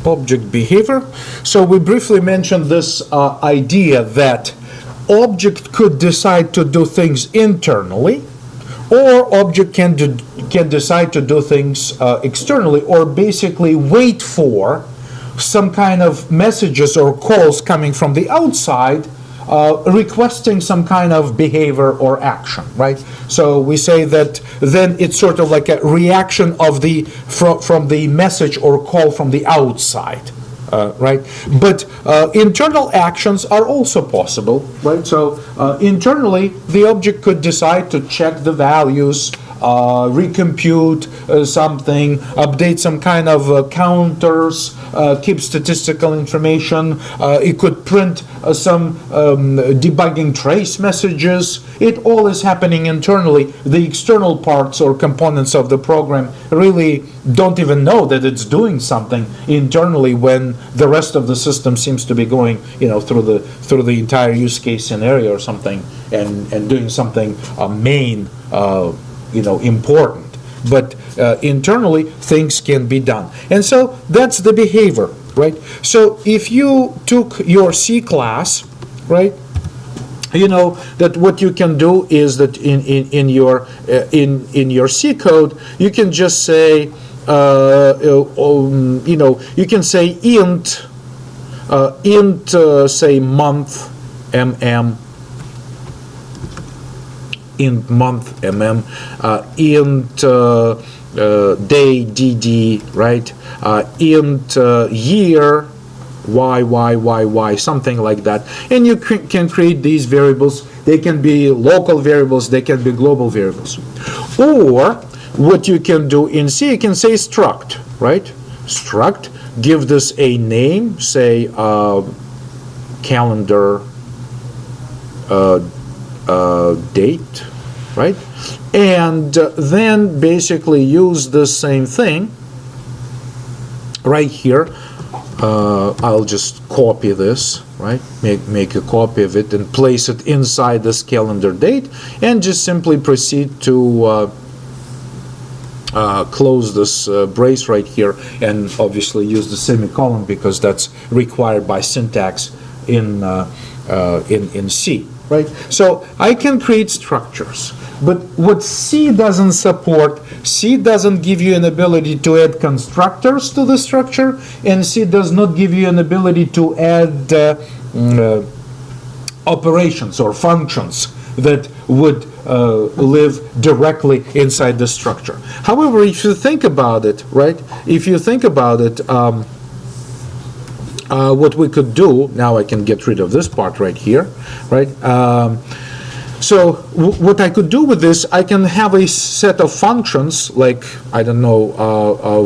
Object behavior. So we briefly mentioned this idea that object could decide to do things internally, or object can decide to do things externally, or basically wait for some kind of messages or calls coming from the outside requesting some kind of behavior or action, right? So we say that then it's sort of like a reaction of the from the message or call from the outside, right? But internal actions are also possible, right? So internally, the object could decide to check the values, recompute something, update some kind of counters, keep statistical information. It could print some debugging trace messages. It all is happening internally. The external parts or components of the program really don't even know that it's doing something internally when the rest of the system seems to be going, through the entire use case scenario or something, and doing something main. Important, but internally things can be done, and so that's the behavior, right? So if you took your C class, right, you know that what you can do is that in your C code you can just say you can say int say month int month int day dd, right? Int year y, something like that, and you can create these variables. They can be local variables, they can be global variables. Or what you can do in C, you can say struct, right? Struct, give this a name, say calendar date, right? And then basically use the same thing right here. I'll just copy this, right? Make a copy of it and place it inside this calendar date, and just simply proceed to close this brace right here, and obviously use the semicolon because that's required by syntax in C. Right? So I can create structures, but what C doesn't support, C doesn't give you an ability to add constructors to the structure, and C does not give you an ability to add operations or functions that would live directly inside the structure. However, if you think about it, right? If you think about it, what we could do, now I can get rid of this part right here, right? So what I could do with this, I can have a set of functions like, I don't know,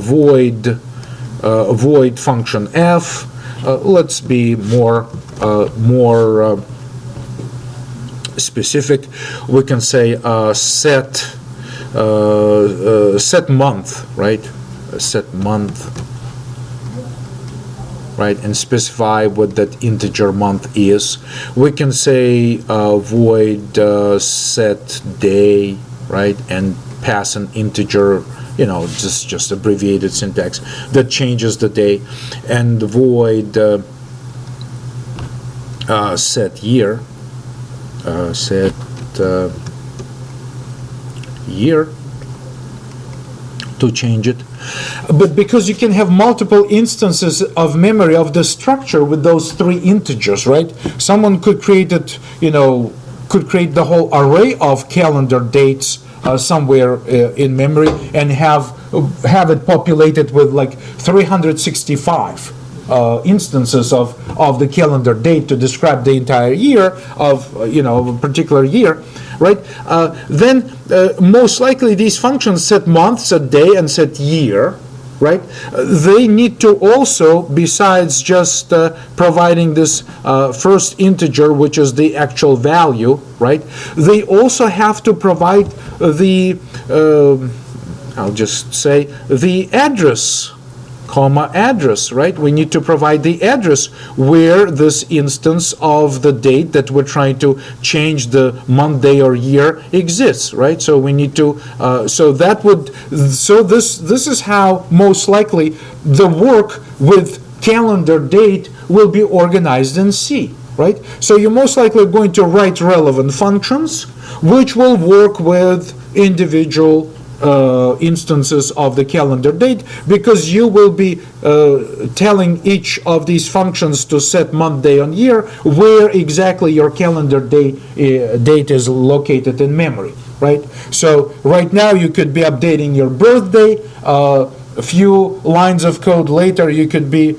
void function f. Let's be more specific. We can say set month, right? Set month. Right, and specify what that integer month is. We can say void set day, right, and pass an integer, just abbreviated syntax that changes the day, and void set year, year to change it. But because you can have multiple instances of memory of the structure with those three integers, right? Someone could create it, could create the whole array of calendar dates somewhere in memory and have it populated with like 365 instances of the calendar date to describe the entire year of a particular year, right? Then most likely these functions set month, set day, and set year, right? They need to also, besides just providing this first integer, which is the actual value, right? They also have to provide the I'll just say the address, address, right? We need to provide the address where this instance of the date that we're trying to change the month, day, or year exists, right? So we need to, this is how most likely the work with calendar date will be organized in C, right? So you're most likely going to write relevant functions which will work with individual instances of the calendar date, because you will be telling each of these functions to set month, day, and year where exactly your calendar date is located in memory, right? So right now you could be updating your birthday. A few lines of code later, you could be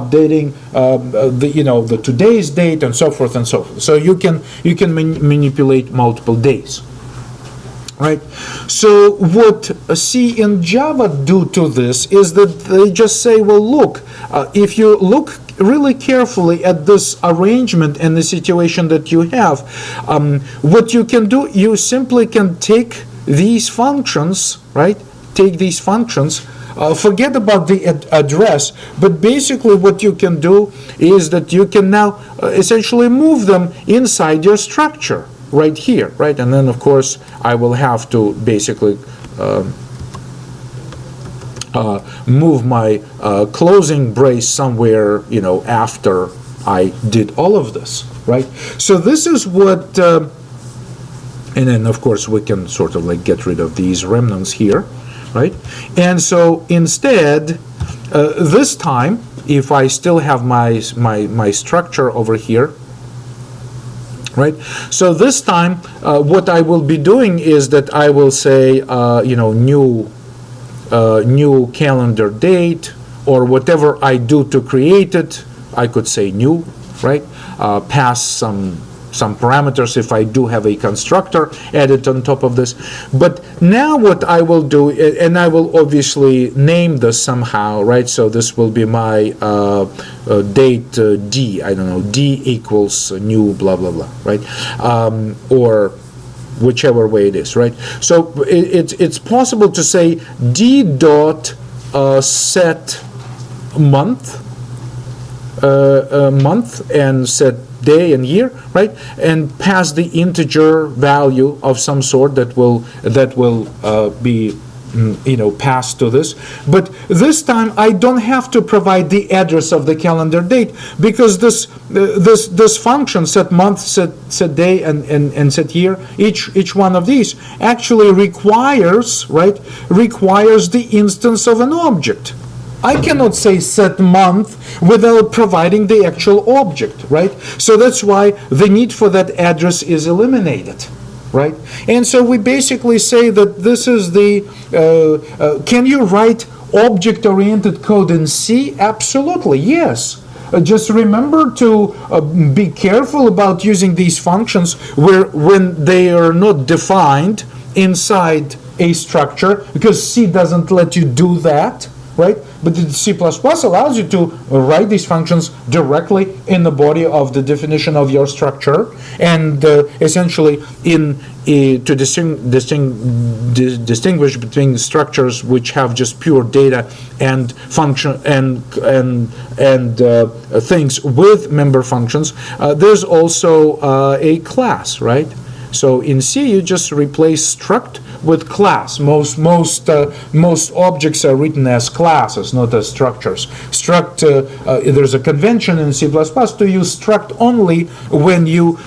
updating the today's date and so forth and so forth. So you can manipulate multiple days. Right. So what C and Java do to this is that they just say, well, look, if you look really carefully at this arrangement and the situation that you have, what you can do, you simply can take these functions, right? Take these functions, forget about the address, but basically what you can do is that you can now essentially move them inside your structure. Right here, right? And then, of course, I will have to basically move my closing brace somewhere, after I did all of this, right? So this is what, and then, of course, we can sort of like get rid of these remnants here, right? And so instead, this time, if I still have my structure over here, right? So this time, what I will be doing is that I will say, new calendar date, or whatever I do to create it. I could say new, right? Pass some parameters if I do have a constructor added on top of this. But now what I will do, and I will obviously name this somehow, right? So this will be my date D, I don't know, D equals new blah, blah, blah, right? Or whichever way it is, right? So it's possible to say D dot set month, and set day and year, right? And pass the integer value of some sort that will be passed to this. But this time I don't have to provide the address of the calendar date, because this function set month, set day, and set year, each one of these actually requires the instance of an object. I cannot say set month without providing the actual object, right? So that's why the need for that address is eliminated, right? And so we basically say that this is the, can you write object-oriented code in C? Absolutely, yes. Just remember to be careful about using these functions when they are not defined inside a structure, because C doesn't let you do that. Right? But C++ allows you to write these functions directly in the body of the definition of your structure, and essentially to distinguish between structures which have just pure data and function and things with member functions. There's also a class, right? So in C, you just replace struct with class. Most objects are written as classes, not as structures. Struct, there's a convention in C++ to use struct only when you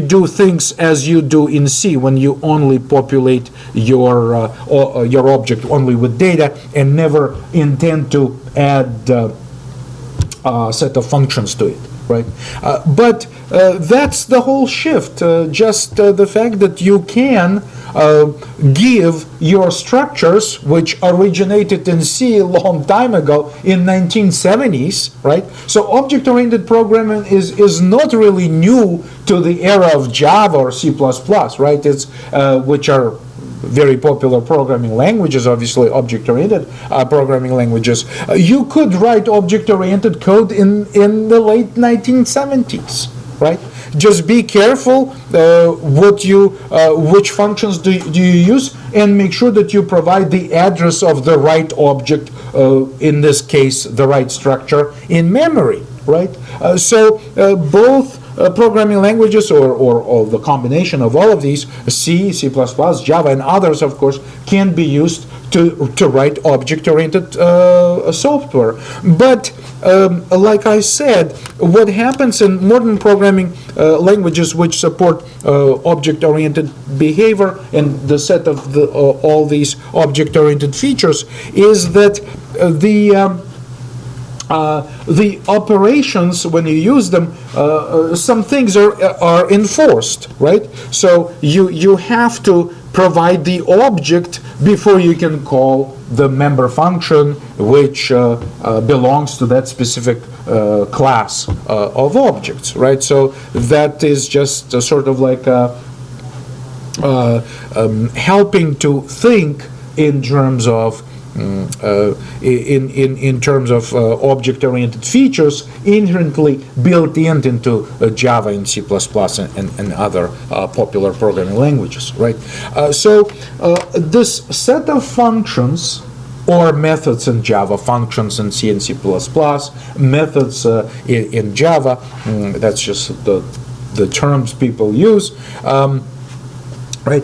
do things as you do in C, when you only populate your object only with data and never intend to add a set of functions to it. Right, but that's the whole shift. Just the fact that you can give your structures, which originated in C a long time ago in 1970s, right? So object-oriented programming is not really new to the era of Java or C++, right? It's which are very popular programming languages, obviously object-oriented programming languages. You could write object-oriented code in the late 1970s, right? Just be careful which functions do you use, and make sure that you provide the address of the right object, in this case the right structure, in memory, right? So both programming languages, or the combination of all of these, C, C++, Java, and others, of course, can be used to write object-oriented software. But like I said, what happens in modern programming languages which support object-oriented behavior and the set of all these object-oriented features is that the operations, when you use them, some things are enforced, right? So you have to provide the object before you can call the member function, which belongs to that specific class of objects, right? So that is just sort of like helping to think in terms of in terms of object-oriented features inherently built into Java and C++ and other popular programming languages, right? So this set of functions or methods in Java, functions in C and C++, methods in Java, that's just the terms people use. Right.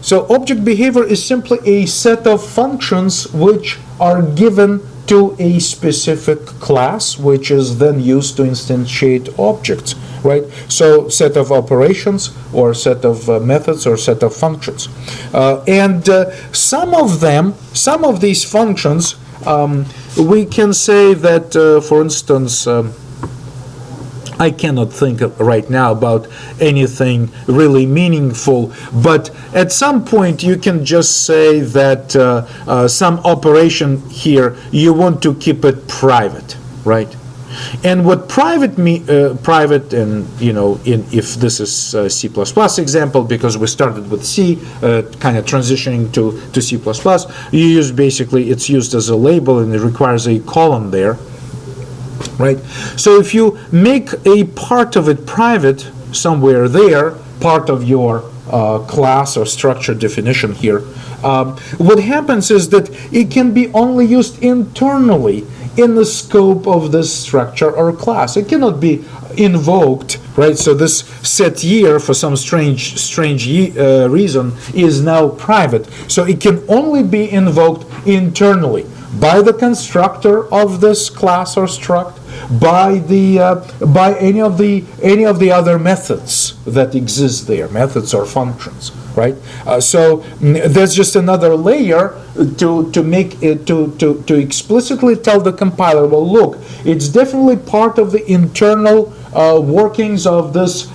So object behavior is simply a set of functions which are given to a specific class, which is then used to instantiate objects, right? So set of operations or set of methods or set of functions. And some of these functions, we can say that, for instance, I cannot think right now about anything really meaningful, but at some point you can just say that some operation here, you want to keep it private, right? And what private and, you know, if this is C++ example, because we started with C, kind of transitioning to C++, you use basically, it's used as a label and it requires a colon there. Right? So if you make a part of it private somewhere there, part of your class or structure definition here, what happens is that it can be only used internally in the scope of this structure or class. It cannot be invoked, right? So this set year, for some strange reason, is now private. So it can only be invoked internally by the constructor of this class or struct, by any of the other methods that exist there, methods or functions, right? So there's just another layer to make it to explicitly tell the compiler, well, look, it's definitely part of the internal workings of this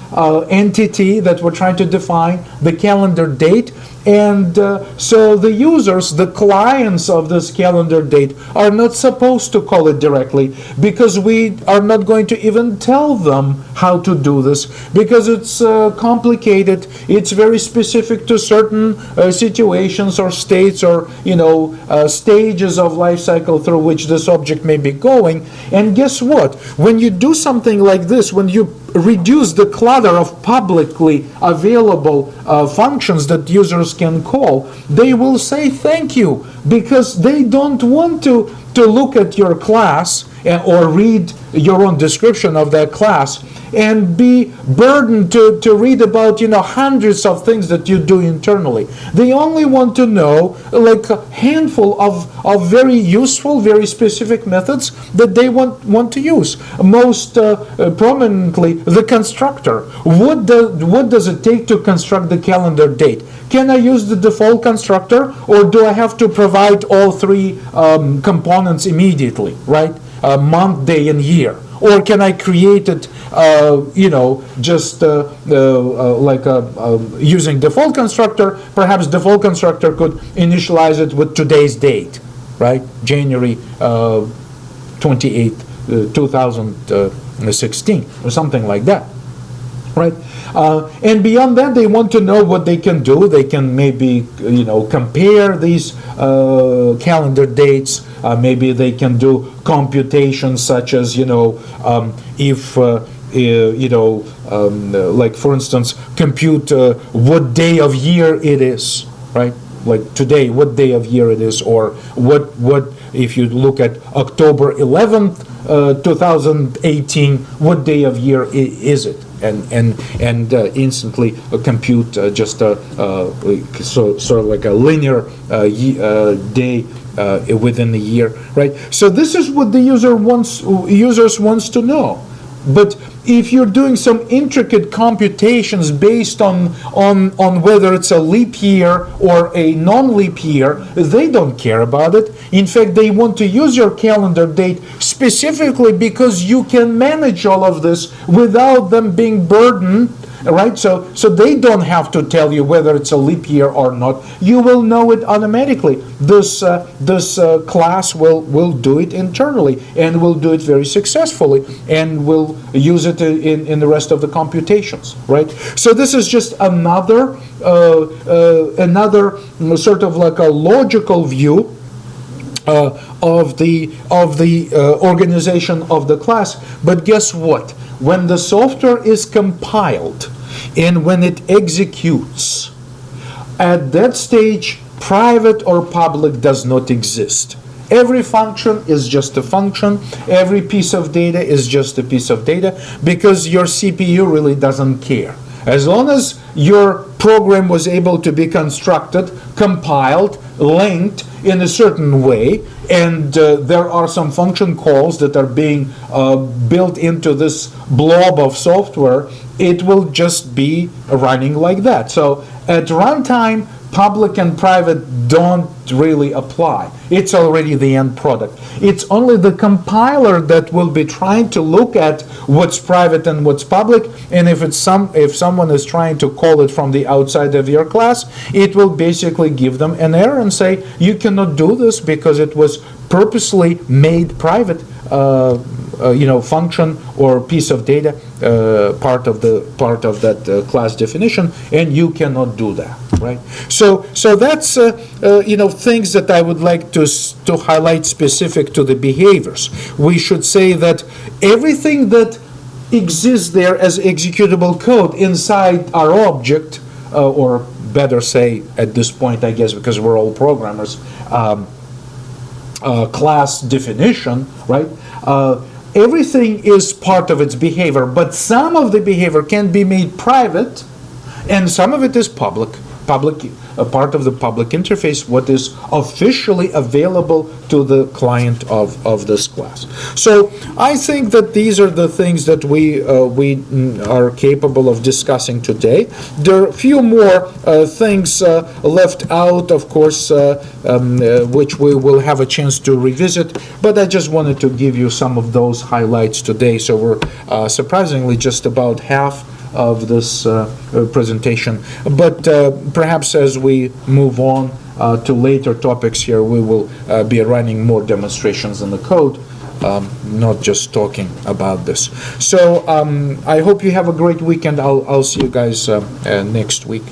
entity that we're trying to define, the calendar date. And so the users, the clients of this calendar date, are not supposed to call it directly, because we are not going to even tell them how to do this, because it's complicated. It's very specific to certain situations or states or, you know, stages of life cycle through which this object may be going. And guess what? When you do something like this, when you reduce the clutter of publicly available functions that users can call, they will say thank you, because they don't want to look at your class or read your own description of that class and be burdened to read about, you know, hundreds of things that you do internally. They only want to know like a handful of very useful, very specific methods that they want to use. Most prominently, the constructor. What does it take to construct the calendar date? Can I use the default constructor, or do I have to provide all three components immediately, right? Month, day, and year? Or can I create it, you know, just like using default constructor? Perhaps default constructor could initialize it with today's date, right? January 28th, 2016, or something like that, right? And beyond that, they want to know what they can do. They can maybe, you know, compare these calendar dates. Maybe they can do computations such as, you know, if, you know, like for instance, compute what day of year it is, right? Like today, what day of year it is, or what if you look at October 11th, 2018, what day of year is it? And instantly compute just sort of like a linear day within the year, right? So this is what the users wants to know. But if you're doing some intricate computations based on whether it's a leap year or a non-leap year, they don't care about it. In fact, they want to use your calendar date specifically because you can manage all of this without them being burdened, right? So they don't have to tell you whether it's a leap year or not. You will know it automatically. This class will do it internally and will do it very successfully and will use it in the rest of the computations, right? So this is just another sort of like a logical view of the organization of the class. But guess what? When the software is compiled and when it executes, at that stage, private or public does not exist. Every function is just a function. Every piece of data is just a piece of data, because your CPU really doesn't care. As long as your program was able to be constructed, compiled, linked in a certain way, and there are some function calls that are being built into this blob of software, it will just be running like that. So at runtime, public and private don't really apply. It's already the end product. It's only the compiler that will be trying to look at what's private and what's public, and if someone is trying to call it from the outside of your class, it will basically give them an error and say, you cannot do this because it was purposely made private, function or piece of data, part of that class definition, and you cannot do that, right? So that's things that I would like to highlight specific to the behaviors. We should say that everything that exists there as executable code inside our object, or better say at this point, I guess, because we're all programmers, class definition, right? Everything is part of its behavior, but some of the behavior can be made private, and some of it is public, a part of the public interface, what is officially available to the client of this class. So I think that these are the things that we are capable of discussing today. There are a few more things left out, of course, which we will have a chance to revisit, but I just wanted to give you some of those highlights today. So we're surprisingly just about half of this presentation, but perhaps as we move on to later topics here, we will be running more demonstrations in the code, not just talking about this. So I hope you have a great weekend. I'll see you guys next week.